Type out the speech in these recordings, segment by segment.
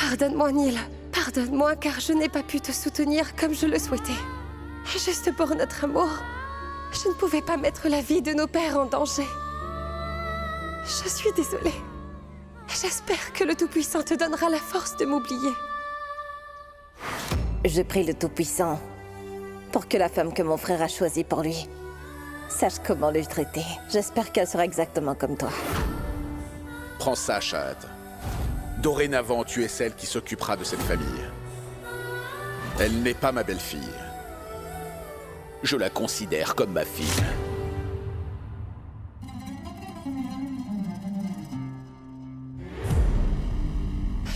Pardonne-moi, Neil. Pardonne-moi car je n'ai pas pu te soutenir comme je le souhaitais. Juste pour notre amour, je ne pouvais pas mettre la vie de nos pères en danger. Je suis désolée. J'espère que le Tout-Puissant te donnera la force de m'oublier. Je prie le Tout-Puissant pour que la femme que mon frère a choisie pour lui sache comment le traiter. J'espère qu'elle sera exactement comme toi. Prends ça, Shahad. Dorénavant, tu es celle qui s'occupera de cette famille. Elle n'est pas ma belle-fille. Je la considère comme ma fille.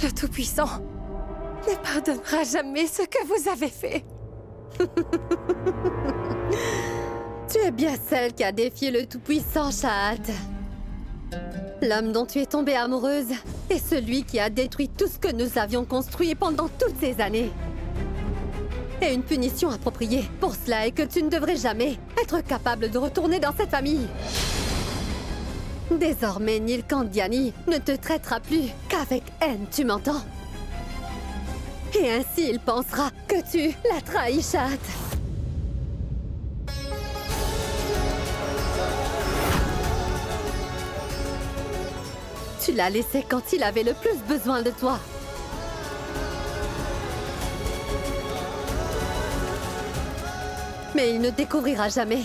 Le Tout-Puissant ne pardonnera jamais ce que vous avez fait. Tu es bien celle qui a défié le Tout-Puissant, Shahad. L'homme dont tu es tombée amoureuse est celui qui a détruit tout ce que nous avions construit pendant toutes ces années. Et une punition appropriée pour cela est que tu ne devrais jamais être capable de retourner dans cette famille. Désormais, Neil Candiani ne te traitera plus qu'avec haine, tu m'entends? Et ainsi, il pensera que tu l'as trahi, Shahad. Tu l'as laissé quand il avait le plus besoin de toi. Mais il ne découvrira jamais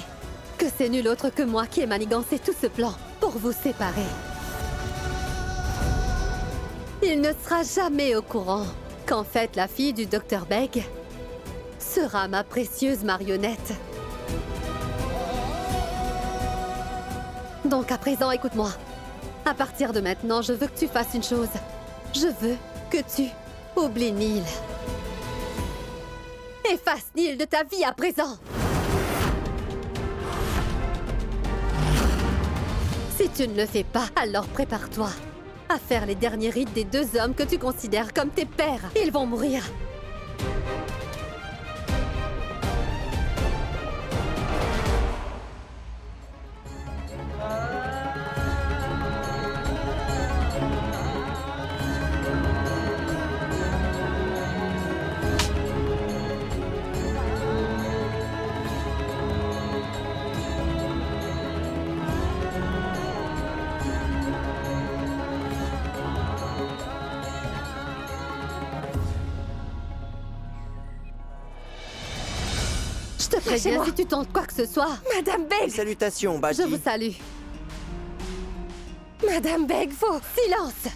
que c'est nul autre que moi qui ai manigancé tout ce plan pour vous séparer. Il ne sera jamais au courant qu'en fait la fille du Dr Beg sera ma précieuse marionnette. Donc à présent, écoute-moi. À partir de maintenant, je veux que tu fasses une chose. Je veux que tu oublies Neil. Efface Neil de ta vie à présent. Si tu ne le fais pas, alors prépare-toi à faire les derniers rites des deux hommes que tu considères comme tes pères. Ils vont mourir. Je te préviens Lâchez-moi. si tu tentes quoi que ce soit. Madame Beg! Salutations, Badi. Je vous salue. Madame Beg, vous! Silence!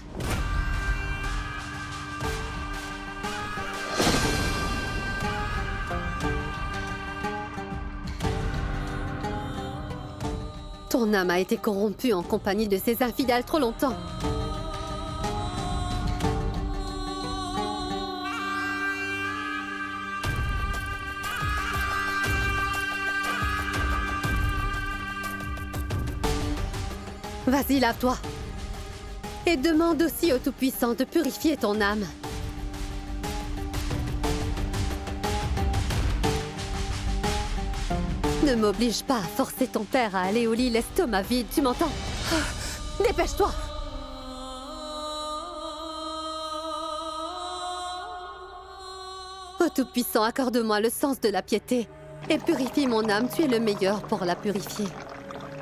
Ton âme a été corrompue en compagnie de ces infidèles trop longtemps. Vas-y, lave-toi. Et demande aussi au Tout-Puissant de purifier ton âme. Ne m'oblige pas à forcer ton père à aller au lit l'estomac vide, tu m'entends? Dépêche-toi! Ô Tout-Puissant, accorde-moi le sens de la piété et purifie mon âme, tu es le meilleur pour la purifier.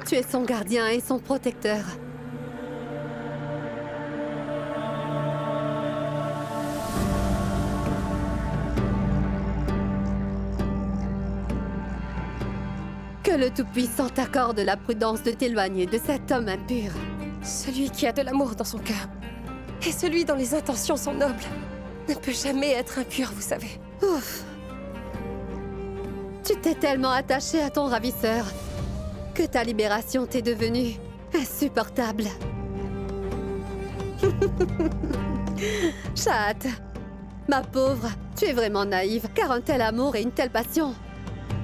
Tu es son gardien et son protecteur. Que le Tout-Puissant t'accorde la prudence de t'éloigner de cet homme impur. Celui qui a de l'amour dans son cœur et celui dont les intentions sont nobles ne peut jamais être impur, vous savez. Ouf! Tu t'es tellement attaché à ton ravisseur que ta libération t'est devenue insupportable. Shahad, ma pauvre, tu es vraiment naïve, car un tel amour et une telle passion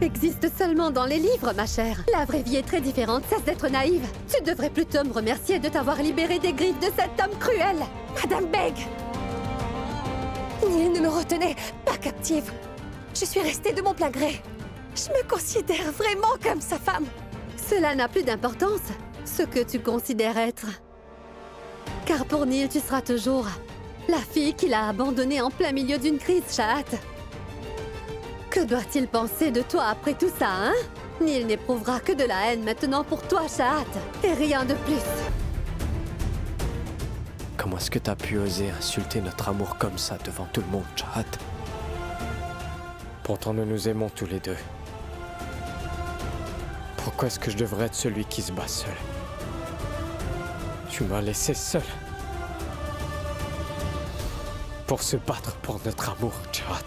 existent seulement dans les livres, ma chère. La vraie vie est très différente, cesse d'être naïve. Tu devrais plutôt me remercier de t'avoir libérée des griffes de cet homme cruel. Madame Beg! Neil ne me retenait pas captive. Je suis restée de mon plein gré. Je me considère vraiment comme sa femme. Cela n'a plus d'importance, ce que tu considères être. Car pour Neil, tu seras toujours La fille qu'il a abandonnée en plein milieu d'une crise, Shahat. Que doit-il penser de toi après tout ça, hein? Neil n'éprouvera que de la haine maintenant pour toi, Shahat, et rien de plus. Comment est-ce que t'as pu oser insulter notre amour comme ça devant tout le monde, Shahat? Pourtant nous nous aimons tous les deux. Pourquoi est-ce que je devrais être celui qui se bat seul? Tu m'as laissé seul. Pour se battre pour notre amour, Shahat.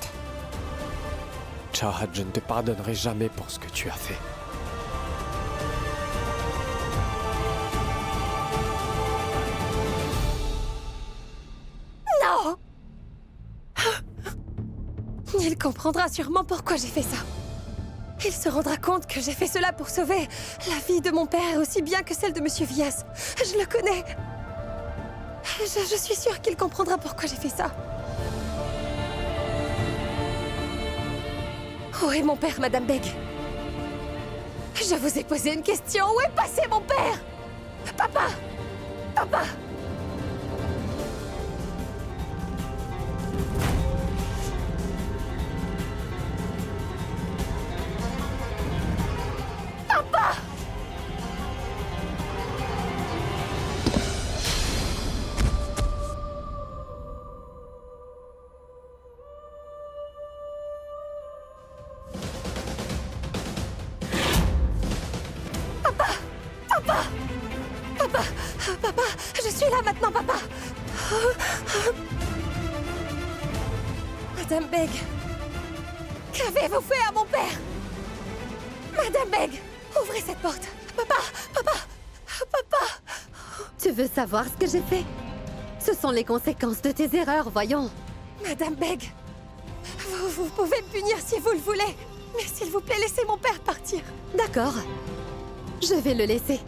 Shahat, je ne te pardonnerai jamais pour ce que tu as fait. Non! Il comprendra sûrement pourquoi j'ai fait ça. Il se rendra compte que j'ai fait cela pour sauver la vie de mon père aussi bien que celle de Monsieur Vias. Je le connais. Je suis sûre qu'il comprendra pourquoi j'ai fait ça. Où est mon père, Madame Beg? Je vous ai posé une question. Où est passé mon père? Papa! Papa! Papa! Papa, je suis là maintenant, papa. Madame Beg, qu'avez-vous fait à mon père? Madame Beg, ouvrez cette porte. Papa, papa, papa. Tu veux savoir ce que j'ai fait? Ce sont les conséquences de tes erreurs, voyons. Madame Beg, vous pouvez me punir si vous le voulez. Mais s'il vous plaît, laissez mon père partir. D'accord. Je vais le laisser.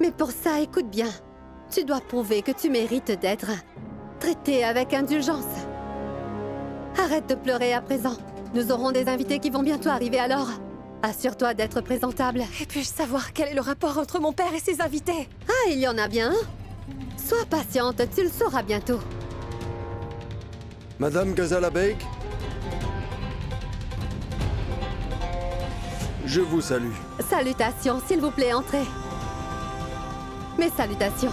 Mais pour ça, écoute bien. Tu dois prouver que tu mérites d'être traité avec indulgence. Arrête de pleurer à présent. Nous aurons des invités qui vont bientôt arriver alors. Assure-toi d'être présentable. Et puis-je savoir quel est le rapport entre mon père et ses invités? Ah, il y en a bien un. Sois patiente, tu le sauras bientôt. Madame Ghazala Beg, je vous salue. Salutations, s'il vous plaît, entrez. Mes salutations.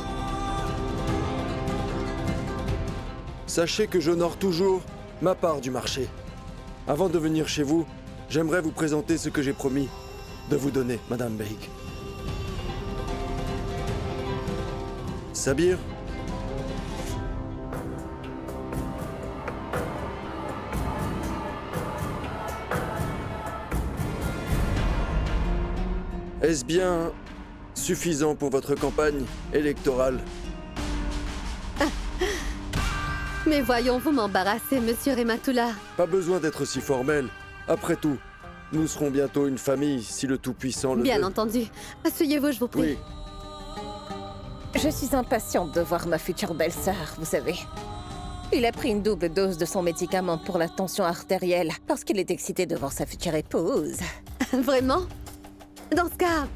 Sachez que j'honore toujours ma part du marché. Avant de venir chez vous, j'aimerais vous présenter ce que j'ai promis de vous donner, Madame Beg. Sabir, est-ce bien suffisant pour votre campagne électorale? Mais voyons, vous m'embarrassez, monsieur Rematoula. Pas besoin d'être si formel. Après tout, nous serons bientôt une famille si le Tout-Puissant le Bien veut. entendu. Asseyez-vous, je vous prie. Oui, Je suis impatiente de voir ma future belle-sœur, vous savez. Il a pris une double dose de son médicament pour la tension artérielle parce qu'il est excité de voir sa future épouse. Vraiment? Dans ce cas,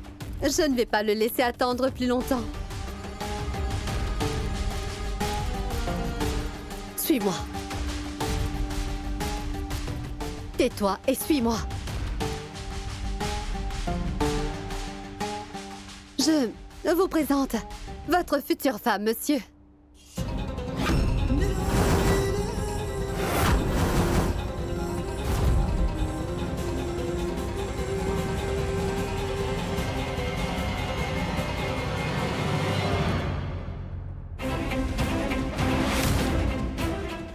je ne vais pas le laisser attendre plus longtemps. Suis-moi. Tais-toi et suis-moi. Je vous présente votre future femme, monsieur.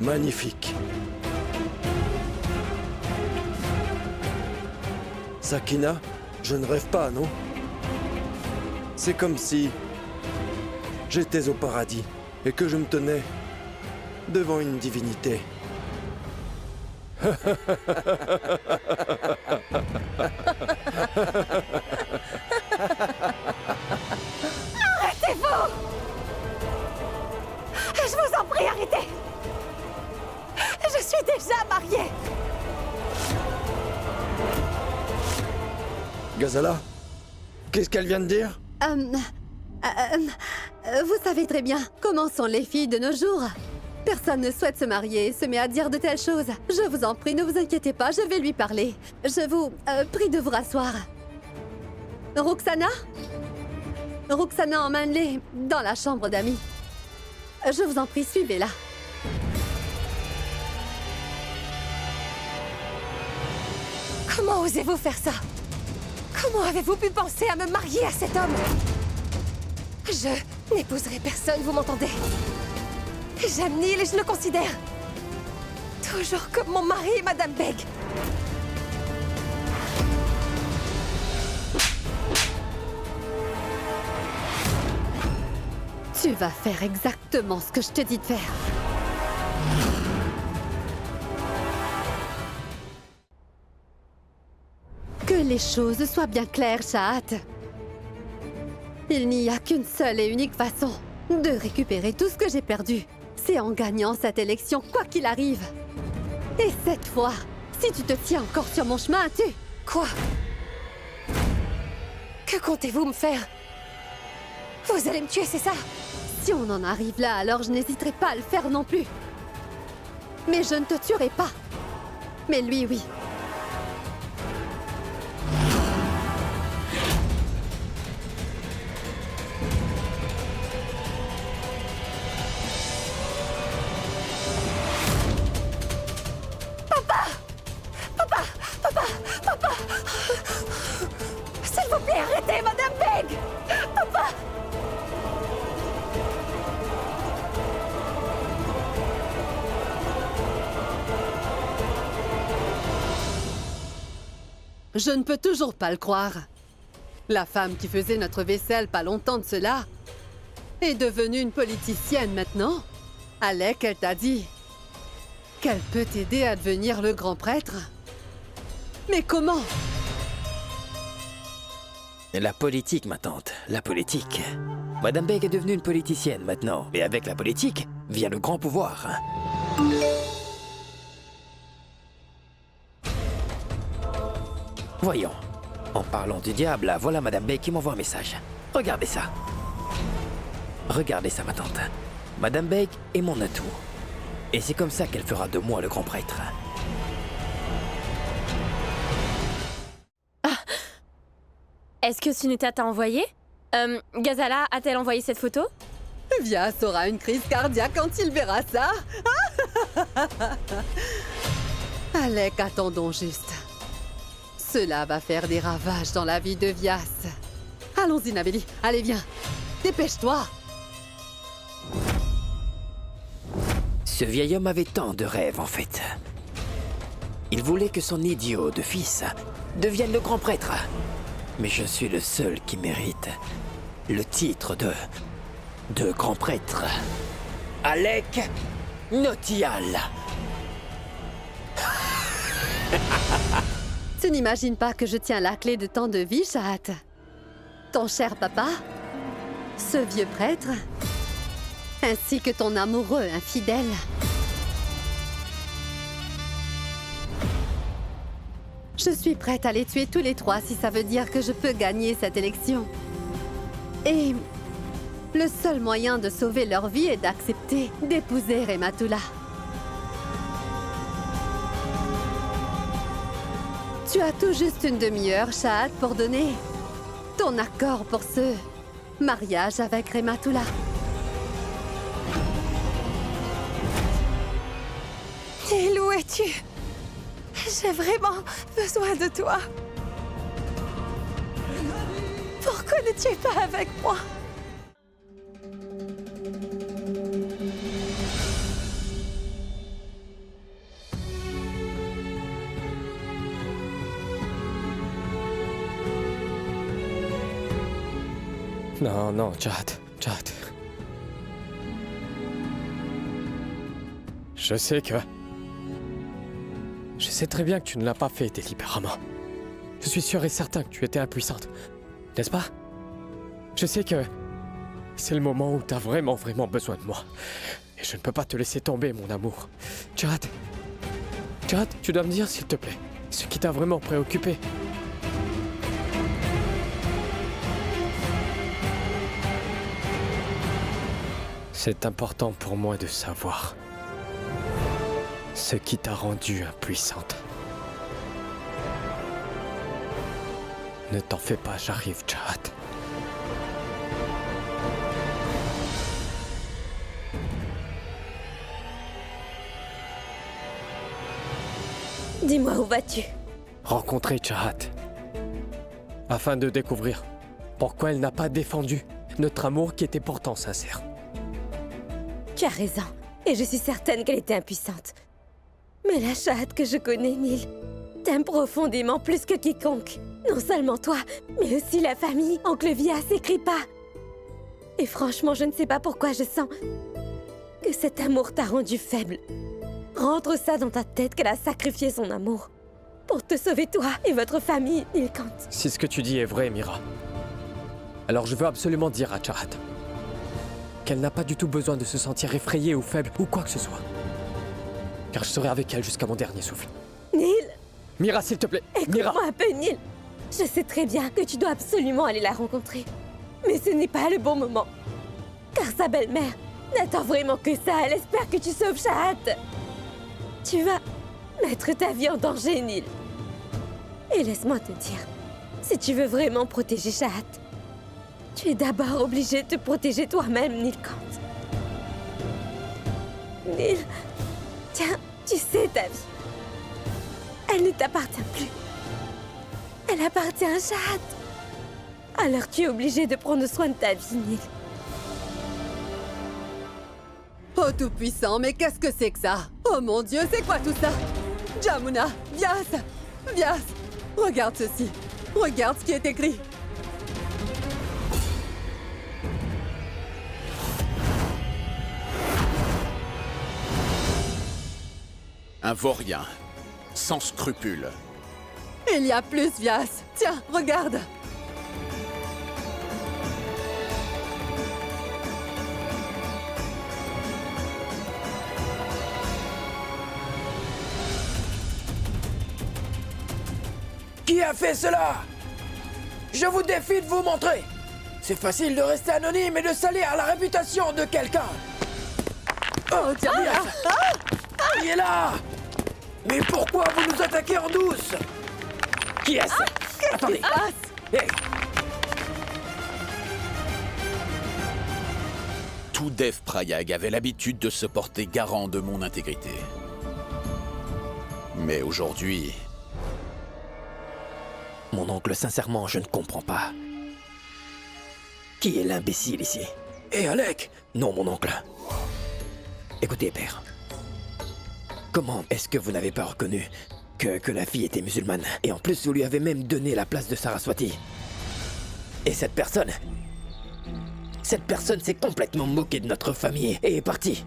magnifique. Sakina, je ne rêve pas, non? C'est comme si j'étais au paradis et que je me tenais devant une divinité. Arrêtez-vous! Je vous en prie, arrêtez! Je suis déjà mariée! Ghazala, qu'est-ce qu'elle vient de dire? Vous savez très bien comment sont les filles de nos jours. Personne ne souhaite se marier et se met à dire de telles choses. Je vous en prie, ne vous inquiétez pas, je vais lui parler. Je vous prie de vous rasseoir. Roxana? Roxana emmène-les dans la chambre d'amis. Je vous en prie, suivez-la. Comment osez-vous faire ça? Comment avez-vous pu penser à me marier à cet homme? Je n'épouserai personne, vous m'entendez? J'aime Neil et je le considère toujours comme mon mari, Madame Beg. Tu vas faire exactement ce que je te dis de faire. Que les choses soient bien claires, Shahat. Il n'y a qu'une seule et unique façon de récupérer tout ce que j'ai perdu. C'est en gagnant cette élection, quoi qu'il arrive. Et cette fois, si tu te tiens encore sur mon chemin, tu... Quoi? Que comptez-vous me faire? Vous allez me tuer, c'est ça? Si on en arrive là, alors je n'hésiterai pas à le faire non plus. Mais je ne te tuerai pas. Mais lui, oui. S'il vous plaît, arrêtez, Madame Beg! Papa! Je ne peux toujours pas le croire. La femme qui faisait notre vaisselle pas longtemps de cela est devenue une politicienne maintenant. Alec, elle t'a dit qu'elle peut t'aider à devenir le grand prêtre. Mais comment? La politique, ma tante, la politique. Madame Beg est devenue une politicienne maintenant, et avec la politique vient le grand pouvoir. Voyons, en parlant du diable, voilà Madame Beg qui m'envoie un message. Regardez ça. Regardez ça, ma tante. Madame Beg est mon atout. Et c'est comme ça qu'elle fera de moi le grand prêtre. Est-ce que Sunita t'a envoyé? Ghazala a-t-elle envoyé cette photo? Vias aura une crise cardiaque quand il verra ça. Alec, attendons juste. Cela va faire des ravages dans la vie de Vias. Allons-y, Naveli. Allez, viens. Dépêche-toi. Ce vieil homme avait tant de rêves, en fait. Il voulait que son idiot de fils devienne le grand prêtre. Mais je suis le seul qui mérite le titre de grand prêtre. Alec Notial. Tu n'imagines pas que je tiens la clé de tant de vie, Shahat. Ton cher papa, ce vieux prêtre, ainsi que ton amoureux infidèle. Je suis prête à les tuer tous les trois si ça veut dire que je peux gagner cette élection. Et le seul moyen de sauver leur vie est d'accepter d'épouser Rematula. Tu as tout juste une demi-heure, Shahat, pour donner ton accord pour ce mariage avec Rematula. Neil, où es-tu? J'ai vraiment besoin de toi. Pourquoi n'es-tu pas avec moi? Non, non, Jad. Je sais très bien que tu ne l'as pas fait délibérément. Je suis sûr et certain que tu étais impuissante. N'est-ce pas? Je sais que c'est le moment où t'as vraiment besoin de moi. Et je ne peux pas te laisser tomber, mon amour. Jad, tu dois me dire, s'il te plaît, ce qui t'a vraiment C'est important pour moi de savoir ce qui t'a rendue impuissante. Ne t'en fais pas, j'arrive, Chahat. Dis-moi, où vas-tu? Rencontrer Chahat. Afin de découvrir pourquoi elle n'a pas défendu notre amour qui était pourtant sincère. Tu as raison, et je suis certaine qu'elle était impuissante. Mais la Chahat que je connais, Neil, t'aime profondément plus que quiconque. Non seulement toi, mais aussi la famille, Oncle Vias et Kripa. Et franchement, je ne sais pas pourquoi je sens que cet amour t'a rendu faible. Rentre ça dans ta tête qu'elle a sacrifié son amour pour te sauver toi et votre famille, Nilkant. Si ce que tu dis est vrai, Mira, alors je veux absolument dire à Chahat qu'elle n'a pas du tout besoin de se sentir effrayée ou faible ou quoi que ce soit. Car je serai avec elle jusqu'à mon dernier souffle. Neil, Mira, s'il te plaît, Mira. écoute-moi un peu, Neil. Je sais très bien que tu dois absolument aller la rencontrer. Mais ce n'est pas le bon moment. Car sa belle-mère n'attend vraiment que ça. Elle espère que tu sauves Chahat. Tu vas mettre ta vie en danger, Neil. Et laisse-moi te dire, si tu veux vraiment protéger Chahat, tu es d'abord obligé de te protéger toi-même, Nilkant. Neil, tiens, tu sais ta vie. Elle ne t'appartient plus. Elle appartient à Chahat. Alors tu es obligé de prendre soin de ta vie, Neil. Oh tout-puissant, mais qu'est-ce que c'est que ça? Oh mon Dieu, c'est quoi tout ça? Jamuna, Vias, Vias, regarde ceci. Regarde ce qui est écrit. Un vaurien, sans scrupules. Il y a plus, Vias. Tiens, regarde. Qui a fait cela? Je vous défie de vous montrer. C'est facile de rester anonyme et de salir la réputation de quelqu'un. Oh, tiens, Qui est là? Mais pourquoi vous nous attaquez en douce? Qui est-ce? Attendez. Hey. Tout Dev Prayag avait l'habitude de se porter garant de mon intégrité. Mais aujourd'hui... Mon oncle, sincèrement, je ne comprends pas. Qui est l'imbécile ici? Et Alec? Non, mon oncle. Écoutez, père. Comment est-ce que vous n'avez pas reconnu que la fille était musulmane? Et en plus, vous lui avez même donné la place de Saraswati. Et cette personne s'est complètement moquée de notre famille et est partie.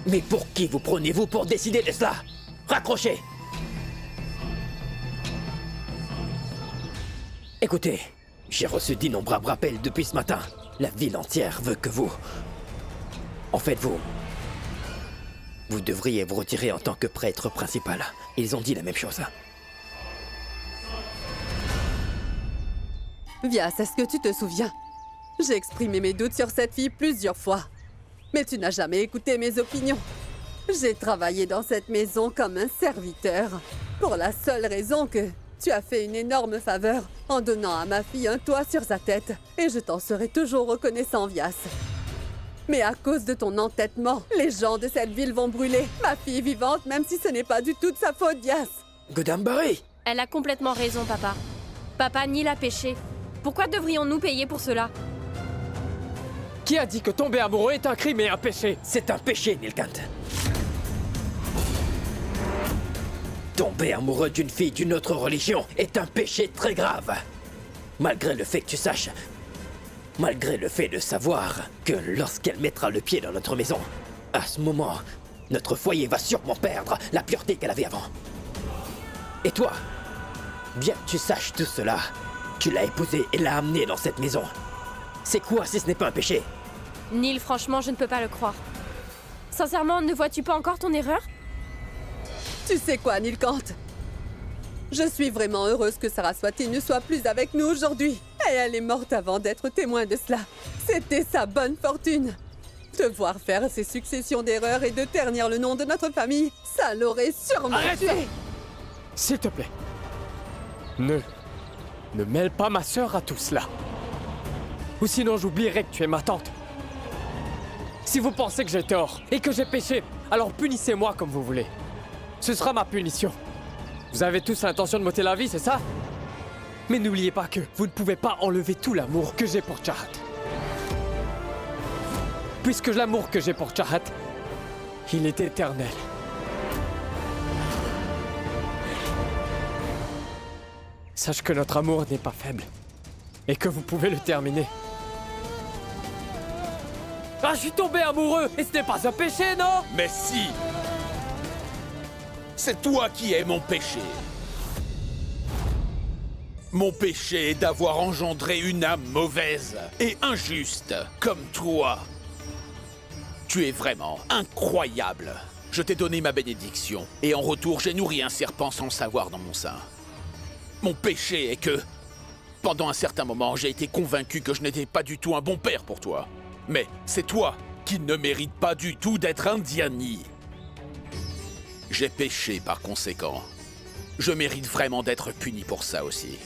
Mais pour qui vous prenez-vous pour décider de cela? Raccrochez! Écoutez, j'ai reçu d'innombrables rappels depuis ce matin. La ville entière veut que vous... En fait, vous devriez vous retirer en tant que prêtre principal. Ils ont dit la même chose. Vias, est-ce que tu te souviens? J'ai exprimé mes doutes sur cette fille plusieurs fois. Mais tu n'as jamais écouté mes opinions. J'ai travaillé dans cette maison comme un serviteur, pour la seule raison que tu as fait une énorme faveur en donnant à ma fille un toit sur sa tête, et je t'en serai toujours reconnaissant, Vias. Mais à cause de ton entêtement, les gens de cette ville vont brûler ma fille vivante, même si ce n'est pas du tout de sa faute, Vias. Godambari! Elle a complètement raison, papa. Papa nie la péché. Pourquoi devrions-nous payer pour cela? Qui a dit que tomber amoureux est un crime et un péché? C'est un péché, Nilkant. Tomber amoureux d'une fille d'une autre religion est un péché très grave. Malgré le fait que tu saches, malgré le fait de savoir que lorsqu'elle mettra le pied dans notre maison, à ce moment, notre foyer va sûrement perdre la pureté qu'elle avait avant. Et toi, bien que tu saches tout cela, tu l'as épousée et l'as amenée dans cette maison. C'est quoi si ce n'est pas un péché? Neil, franchement, je ne peux pas le croire. Sincèrement, ne vois-tu pas encore ton erreur? Tu sais quoi, Nilkant? Je suis vraiment heureuse que Saraswati ne soit plus avec nous aujourd'hui. Et elle est morte avant d'être témoin de cela. C'était sa bonne fortune. Devoir faire ces successions d'erreurs et de ternir le nom de notre famille, ça l'aurait sûrement tué. S'il te plaît. Ne mêle pas ma sœur à tout cela. Ou sinon j'oublierai que tu es ma tante. Si vous pensez que j'ai tort et que j'ai péché, alors punissez-moi comme vous voulez. Ce sera ma punition. Vous avez tous l'intention de m'ôter la vie, c'est ça? Mais n'oubliez pas que vous ne pouvez pas enlever tout l'amour que j'ai pour Chahat. Puisque l'amour que j'ai pour Chahat, il est éternel. Sache que notre amour n'est pas faible. Et que vous pouvez le terminer. Ah, je suis tombé amoureux! Et ce n'est pas un péché, non? Mais si! C'est toi qui es mon péché. Mon péché est d'avoir engendré une âme mauvaise et injuste, comme toi. Tu es vraiment incroyable. Je t'ai donné ma bénédiction, et en retour, j'ai nourri un serpent sans le savoir dans mon sein. Mon péché est que, pendant un certain moment, j'ai été convaincu que je n'étais pas du tout un bon père pour toi. Mais c'est toi qui ne mérites pas du tout d'être Indiani. J'ai péché par conséquent. Je mérite vraiment d'être puni pour ça aussi.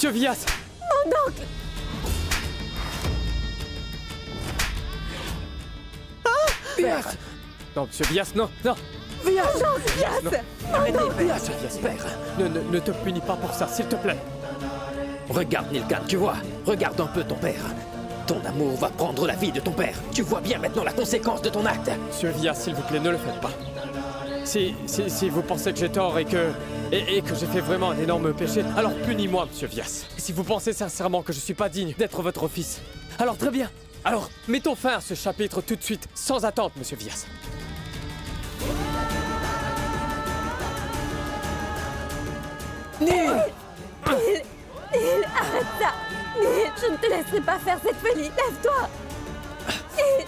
Monsieur Vyas! Mon oncle! Vyas! Non, monsieur Vyas, non, non! Vyas! Non. Arrêtez, père. Vyas! Père. Ne te punis pas pour ça, s'il te plaît. Regarde, Nilkan, tu vois. Regarde un peu ton père. Ton amour va prendre la vie de ton père. Tu vois bien maintenant la conséquence de ton acte. Monsieur Vyas, s'il vous plaît, ne le faites pas. Si vous pensez que j'ai tort et que j'ai fait vraiment un énorme péché, alors punis-moi, monsieur Vyas. Si vous pensez sincèrement que je suis pas digne d'être votre fils, alors très bien. Alors, mettons fin à ce chapitre tout de suite, sans attente, monsieur Vyas. Neil, arrête ça! Neil, je ne te laisserai pas faire cette folie! Lève-toi! Neil!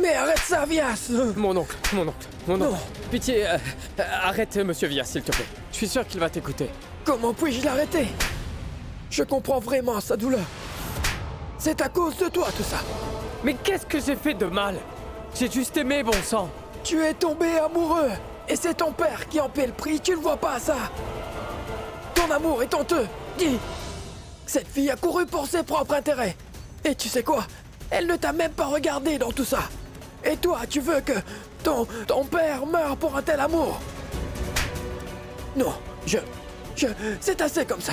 Mais arrête ça, Vyas! Mon oncle. Non. Pitié, arrête, monsieur Vyas, s'il te plaît. Je suis sûr qu'il va t'écouter. Comment puis-je l'arrêter? Je comprends vraiment sa douleur. C'est à cause de toi, tout ça. Mais qu'est-ce que j'ai fait de mal? J'ai juste aimé, bon sang. Tu es tombé amoureux. Et c'est ton père qui en paie le prix, tu ne vois pas ça? Ton amour est honteux. Dis! Cette fille a couru pour ses propres intérêts. Et tu sais quoi? Elle ne t'a même pas regardé dans tout ça. Et toi, tu veux que ton père meure pour un tel amour? Non, c'est assez comme ça.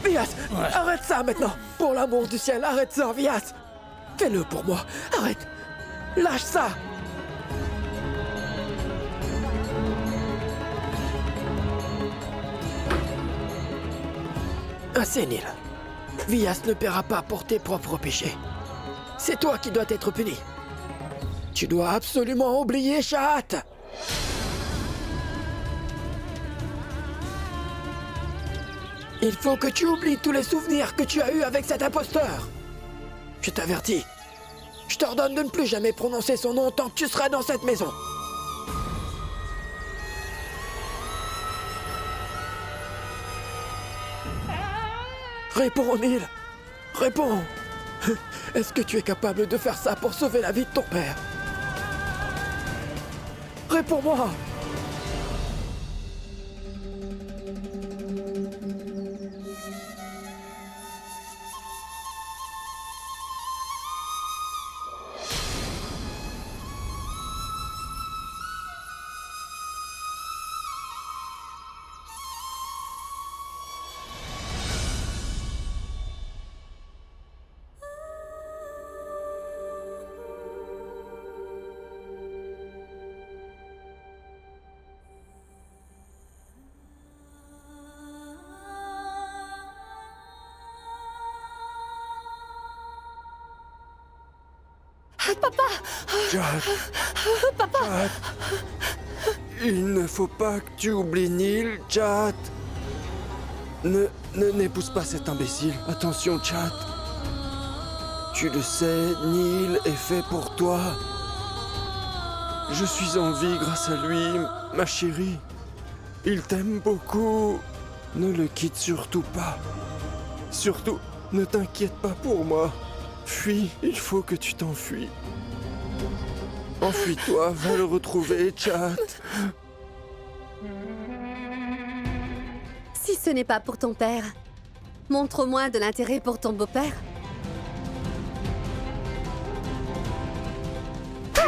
Vyas, arrête ça maintenant. Pour l'amour du ciel, arrête ça, Vyas. Fais-le pour moi. Arrête. Lâche ça. Assez, Neil. Vyas ne paiera pas pour tes propres péchés. C'est toi qui dois être puni. Tu dois absolument oublier Chahat. Il faut que tu oublies tous les souvenirs que tu as eus avec cet imposteur. Je t'avertis. Je t'ordonne de ne plus jamais prononcer son nom tant que tu seras dans cette maison. Réponds, Neil. Réponds. Est-ce que tu es capable de faire ça pour sauver la vie de ton père? Réponds-moi. Papa! Jade. Papa! Jade. Il ne faut pas que tu oublies Neil, Jade. N'épouse pas cet imbécile. Attention, Jade. Tu le sais, Neil est fait pour toi. Je suis en vie grâce à lui, ma chérie. Il t'aime beaucoup. Ne le quitte surtout pas. Surtout, ne t'inquiète pas pour moi. Fuis, il faut que tu t'enfuis. Enfuis-toi, va le retrouver, Jade. Si ce n'est pas pour ton père, montre au moins de l'intérêt pour ton beau-père.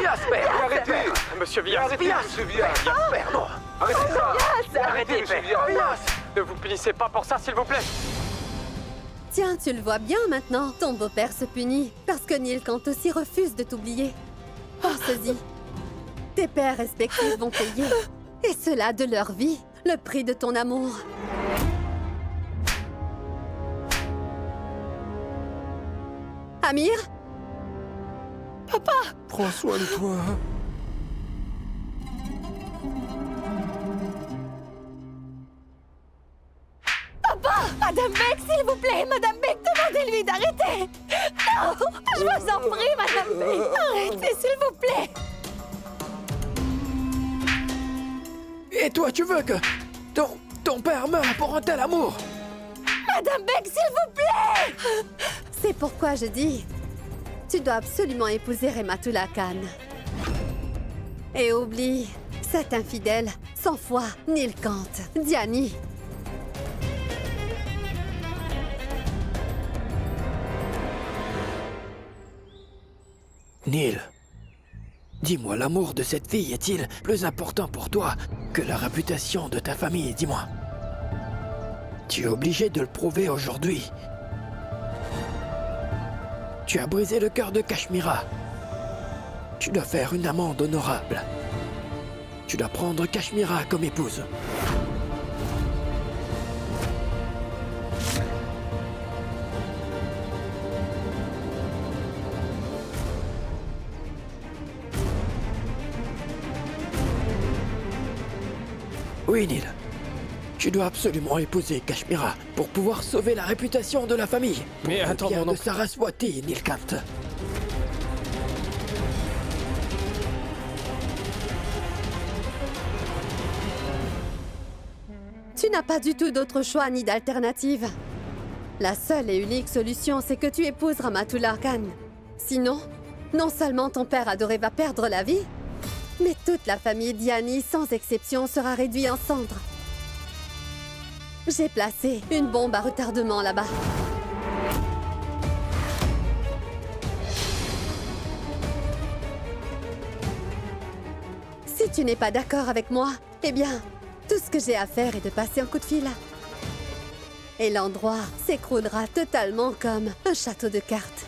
Jasper, arrêtez! Monsieur Vias, Monsieur Vias, Jasper, non! Arrêtez ça! Arrêtez, Monsieur Vias! Ne vous punissez pas pour ça, s'il vous plaît! Tiens, tu le vois bien maintenant. Ton beau-père se punit parce que Neil Kant aussi refuse de t'oublier. Pense-y. Tes pères respectifs vont payer, et cela de leur vie, le prix de ton amour. Amir? Papa! Prends soin de toi. Papa! Madame Beck, s'il vous plaît! Madame Beck, demandez-lui d'arrêter! Non! Je vous en prie, Madame Beck! Arrêtez, s'il vous plaît! Et toi, tu veux que ton père meure pour un tel amour? Madame Beck, s'il vous plaît! C'est pourquoi je dis... Tu dois absolument épouser Rematula Khan. Et oublie cet infidèle, sans foi, Neil Kant, Diani. Neil, dis-moi, l'amour de cette fille est-il plus important pour toi que la réputation de ta famille, dis-moi? Tu es obligé de le prouver aujourd'hui. Tu as brisé le cœur de Kashmira. Tu dois faire une amende honorable. Tu dois prendre Kashmira comme épouse. Oui, Neil. Tu dois absolument épouser Kashmira pour pouvoir sauver la réputation de la famille. Mais attends, mon mon de oncle. Saraswati, Neil Kant. Tu n'as pas du tout d'autre choix ni d'alternative. La seule et unique solution, c'est que tu épouses Ramatullah Khan. Sinon, non seulement ton père adoré va perdre la vie, mais toute la famille Diani, sans exception, sera réduite en cendres. J'ai placé une bombe à retardement là-bas. Si tu n'es pas d'accord avec moi, eh bien, tout ce que j'ai à faire est de passer un coup de fil. Et l'endroit s'écroulera totalement comme un château de cartes.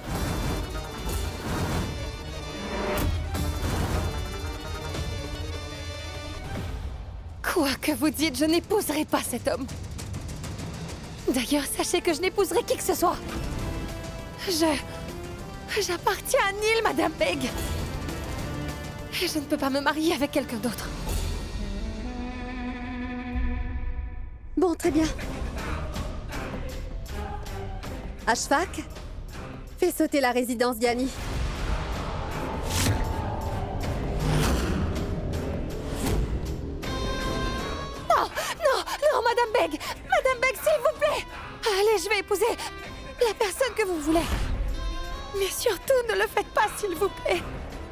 Quoi que vous dites, je n'épouserai pas cet homme. D'ailleurs, sachez que je n'épouserai qui que ce soit. J'appartiens à Neil, Madame Beg. Et je ne peux pas me marier avec quelqu'un d'autre. Bon, très bien. Ashfaq, fais sauter la résidence Diani. Non, Madame Beg! Madame Beg, s'il vous plaît! Allez, je vais épouser la personne que vous voulez. Mais surtout, ne le faites pas, s'il vous plaît.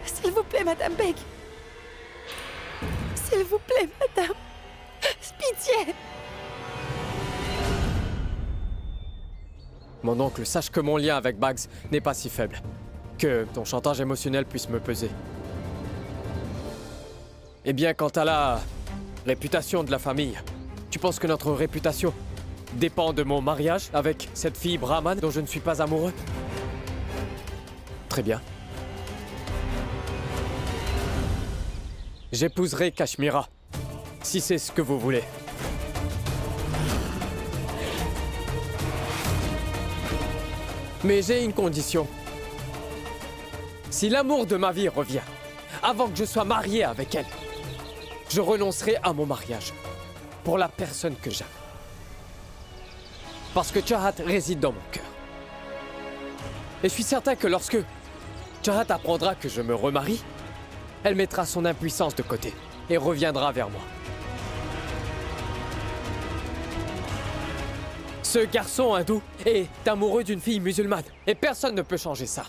S'il vous plaît, Madame Beg. S'il vous plaît, Madame. Pitié! Mon oncle, sache que mon lien avec Bags n'est pas si faible. Que ton chantage émotionnel puisse me peser. Eh bien, quant à la réputation de la famille, tu penses que notre réputation dépend de mon mariage avec cette fille brahmane dont je ne suis pas amoureux? Très bien. J'épouserai Kashmira, si c'est ce que vous voulez. Mais j'ai une condition. Si l'amour de ma vie revient, avant que je sois marié avec elle, je renoncerai à mon mariage pour la personne que j'aime. Parce que Chahat réside dans mon cœur. Et je suis certain que lorsque Chahat apprendra que je me remarie, elle mettra son impuissance de côté et reviendra vers moi. Ce garçon hindou est amoureux d'une fille musulmane et personne ne peut changer ça.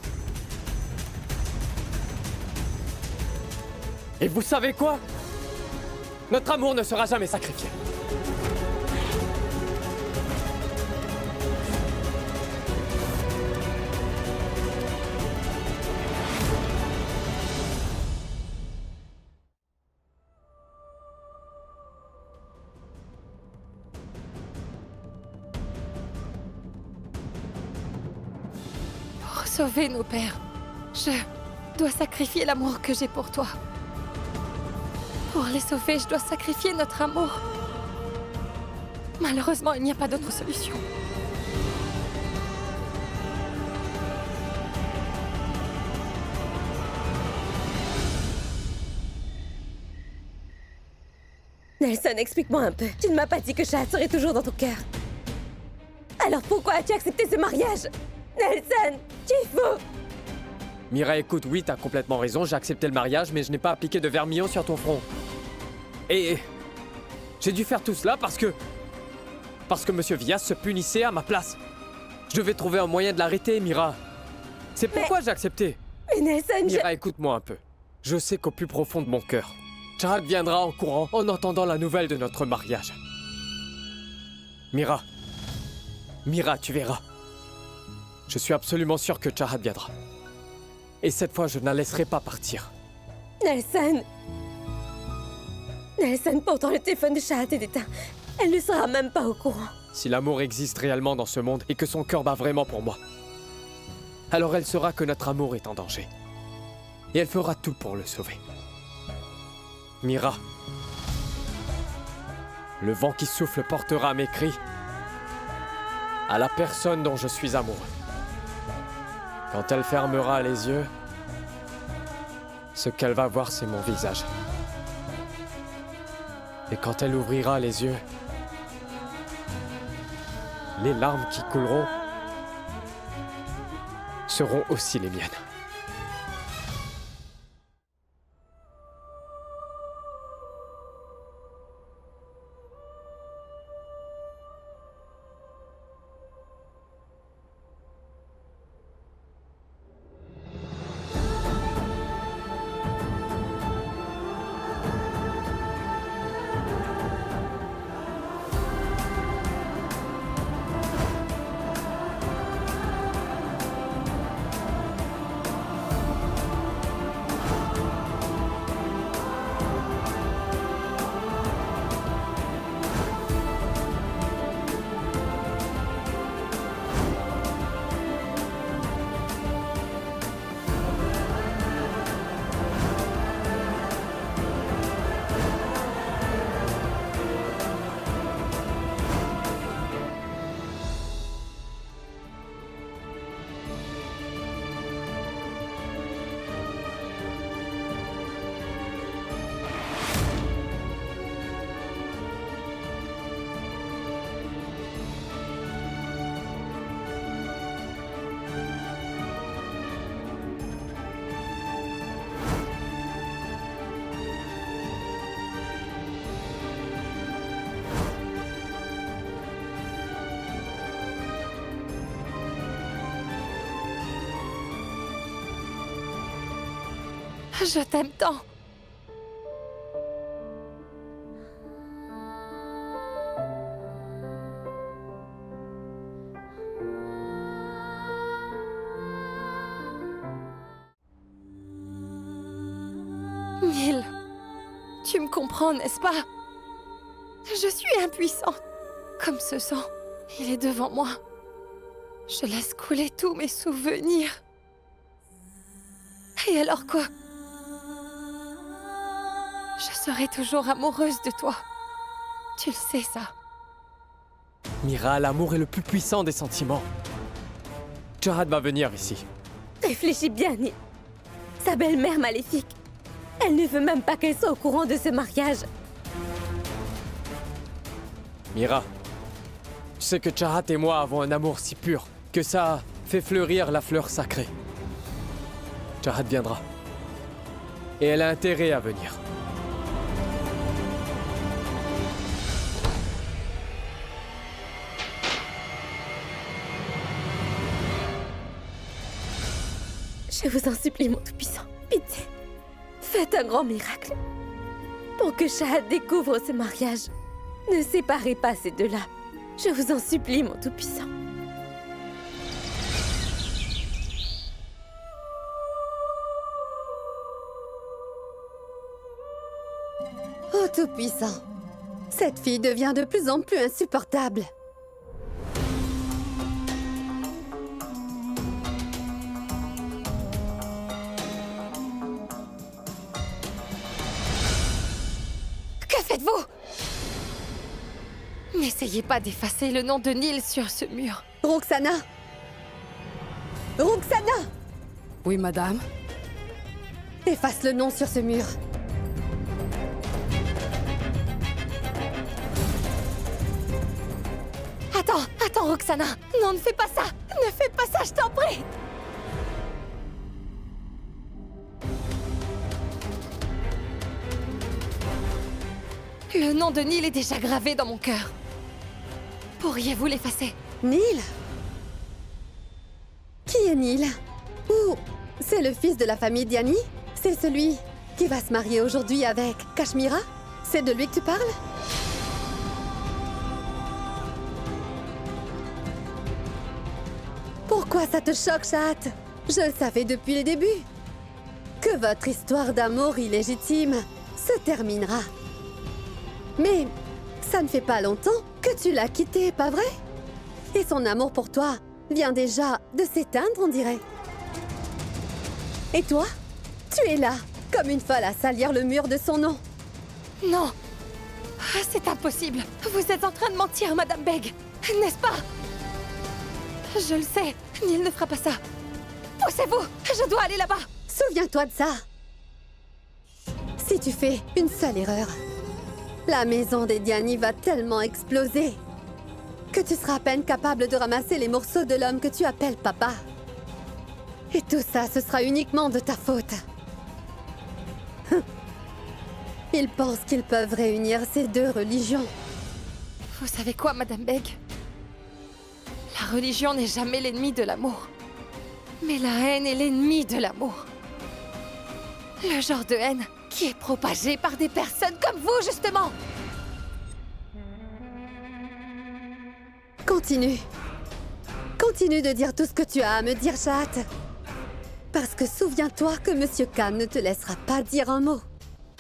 Et vous savez quoi? Notre amour ne sera jamais sacrifié. Pour sauver nos pères, je dois sacrifier l'amour que j'ai pour toi. Pour les sauver, je dois sacrifier notre amour. Malheureusement, il n'y a pas d'autre solution. Nelson, explique-moi un peu. Tu ne m'as pas dit que Chahat serait toujours dans ton cœur. Alors pourquoi as-tu accepté ce mariage? Nelson, tu es fou! Mira, écoute, oui, t'as complètement raison, j'ai accepté le mariage, mais je n'ai pas appliqué de vermillon sur ton front. Et j'ai dû faire tout cela parce que Monsieur Vyas se punissait à ma place. Je devais trouver un moyen de l'arrêter, Mira. C'est pourquoi j'ai accepté. Mais Nelson, Mira, écoute-moi un peu. Je sais qu'au plus profond de mon cœur, Chahat viendra en courant en entendant la nouvelle de notre mariage. Mira, tu verras. Je suis absolument sûr que Chahat viendra. Et cette fois, je ne la laisserai pas partir. Nelson, pourtant le téléphone de Chahat est éteint. Elle ne sera même pas au courant. Si l'amour existe réellement dans ce monde et que son cœur bat vraiment pour moi, alors elle saura que notre amour est en danger. Et elle fera tout pour le sauver. Mira, le vent qui souffle portera mes cris à la personne dont je suis amoureux. Quand elle fermera les yeux, ce qu'elle va voir, c'est mon visage. Et quand elle ouvrira les yeux, les larmes qui couleront seront aussi les miennes. Je t'aime tant. Neil, tu me comprends, n'est-ce pas? Je suis impuissante. Comme ce sang, il est devant moi. Je laisse couler tous mes souvenirs. Et alors quoi? Je serai toujours amoureuse de toi. Tu le sais, ça. Mira, l'amour est le plus puissant des sentiments. Chahat va venir ici. Réfléchis bien, Neil. Sa belle-mère maléfique. Elle ne veut même pas qu'elle soit au courant de ce mariage. Mira, tu sais que Chahat et moi avons un amour si pur que ça fait fleurir la fleur sacrée. Chahat viendra. Et elle a intérêt à venir. Je vous en supplie, mon Tout-Puissant. Pitié. Faites un grand miracle. Pour que Chahat découvre ce mariage. Ne séparez pas ces deux-là. Je vous en supplie, mon Tout-Puissant. Oh Tout-Puissant, cette fille devient de plus en plus insupportable. Que faites-vous? N'essayez pas d'effacer le nom de Nil sur ce mur. Roxana! Roxana! Oui, madame. Efface le nom sur ce mur. Attends, Roxana. Non, ne fais pas ça. Ne fais pas ça, je t'en prie. Le nom de Nil est déjà gravé dans mon cœur. Pourriez-vous l'effacer? Nil? Qui est Nil? Ou c'est le fils de la famille Diani? C'est celui qui va se marier aujourd'hui avec Kashmira? C'est de lui que tu parles? Pourquoi ça te choque, Chahat? Je le savais depuis les débuts. Que votre histoire d'amour illégitime se terminera. Mais ça ne fait pas longtemps que tu l'as quitté, pas vrai? Et son amour pour toi vient déjà de s'éteindre, on dirait. Et toi? Tu es là, comme une folle à salir le mur de son nom. Non. C'est impossible. Vous êtes en train de mentir, Madame Beg. N'est-ce pas? Je le sais. Nil ne fera pas ça. Poussez-vous. Je dois aller là-bas. Souviens-toi de ça. Si tu fais une seule erreur, la maison des Diani va tellement exploser que tu seras à peine capable de ramasser les morceaux de l'homme que tu appelles papa. Et tout ça, ce sera uniquement de ta faute. Ils pensent qu'ils peuvent réunir ces deux religions. Vous savez quoi, Madame Beg? La religion n'est jamais l'ennemi de l'amour. Mais la haine est l'ennemi de l'amour. Le genre de haine qui est propagée par des personnes comme vous, justement. Continue. Continue de dire tout ce que tu as à me dire, Chahat. Parce que souviens-toi que Monsieur Khan ne te laissera pas dire un mot.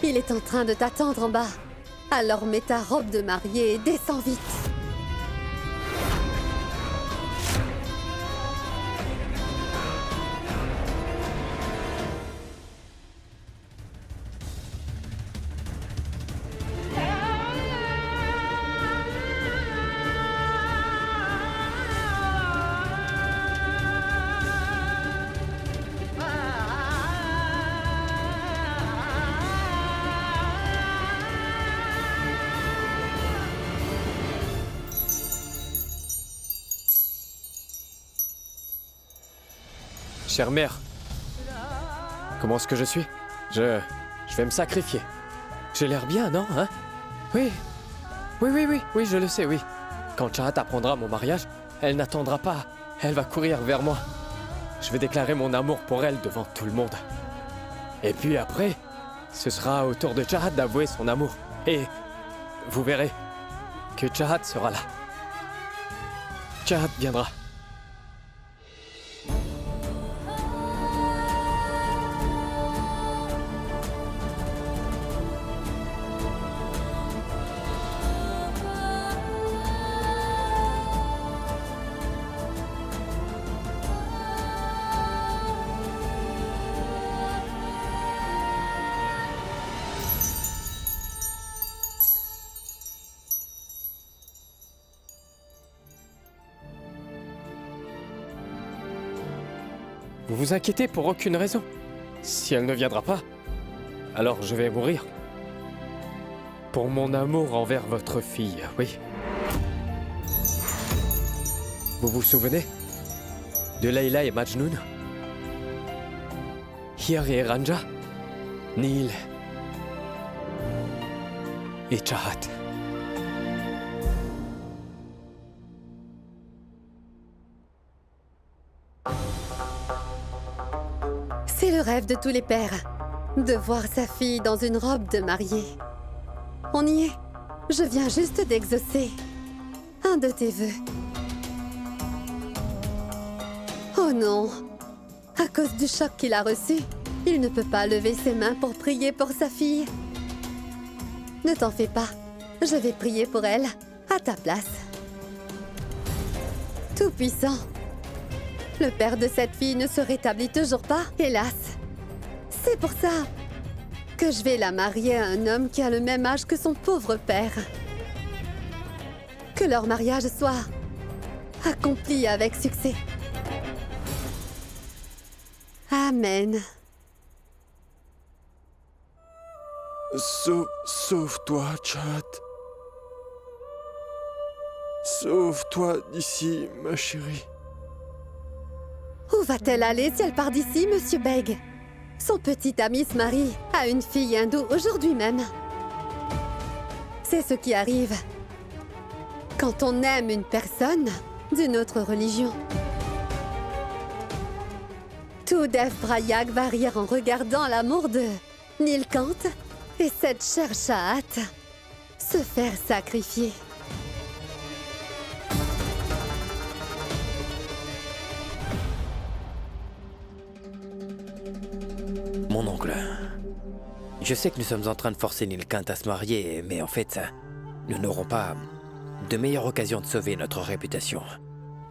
Il est en train de t'attendre en bas. Alors mets ta robe de mariée et descends vite. Chère mère, comment est-ce que je suis? Je vais me sacrifier. J'ai l'air bien, non, hein? Oui, je le sais, oui. Quand Chahat apprendra mon mariage, elle n'attendra pas. Elle va courir vers moi. Je vais déclarer mon amour pour elle devant tout le monde. Et puis après, ce sera au tour de Chahat d'avouer son amour. Et vous verrez que Chahat sera là. Chahat viendra. Vous vous inquiétez pour aucune raison. Si elle ne viendra pas, alors je vais mourir. Pour mon amour envers votre fille, oui. Vous vous souvenez de Layla et Majnun? Hir et Ranja? Nil et Chahat. C'est le rêve de tous les pères, de voir sa fille dans une robe de mariée. On y est. Je viens juste d'exaucer un de tes vœux. Oh non! À cause du choc qu'il a reçu, il ne peut pas lever ses mains pour prier pour sa fille. Ne t'en fais pas, je vais prier pour elle, à ta place. Tout-Puissant, le père de cette fille ne se rétablit toujours pas, hélas. C'est pour ça que je vais la marier à un homme qui a le même âge que son pauvre père. Que leur mariage soit accompli avec succès. Amen. Sauve-toi, Chat. Sauve-toi d'ici, ma chérie. Où va-t-elle aller si elle part d'ici, Monsieur Beg? Son petit ami se marie à une fille hindoue aujourd'hui même. C'est ce qui arrive quand on aime une personne d'une autre religion. Tout Dev Prayak va rire en regardant l'amour de Nilkant et cette chère Chahat se faire sacrifier. Mon oncle, je sais que nous sommes en train de forcer Nilkant à se marier, mais en fait, nous n'aurons pas de meilleure occasion de sauver notre réputation.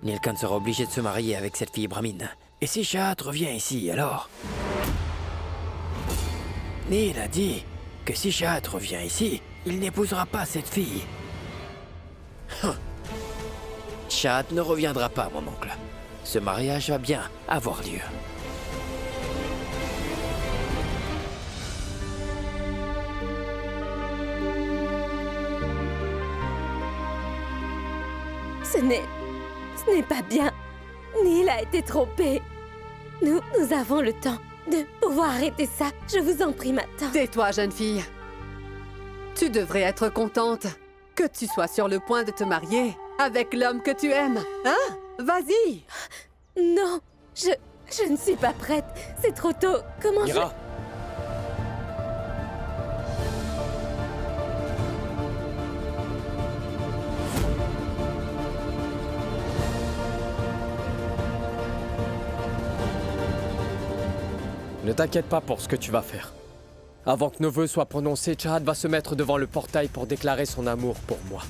Nilkant sera obligé de se marier avec cette fille brahmine. Et si Chahat revient ici, alors? Nil a dit que si Chahat revient ici, il n'épousera pas cette fille. Chahat ne reviendra pas, mon oncle. Ce mariage va bien avoir lieu. Ce n'est pas bien. Nil a été trompé. Nous avons le temps de pouvoir arrêter ça. Je vous en prie maintenant. Tais-toi, jeune fille. Tu devrais être contente que tu sois sur le point de te marier avec l'homme que tu aimes. Hein? Vas-y! Non, je ne suis pas prête. C'est trop tôt. Comment Mira. Ne t'inquiète pas pour ce que tu vas faire. Avant que nos vœux soient prononcés, Chahat va se mettre devant le portail pour déclarer son amour pour moi.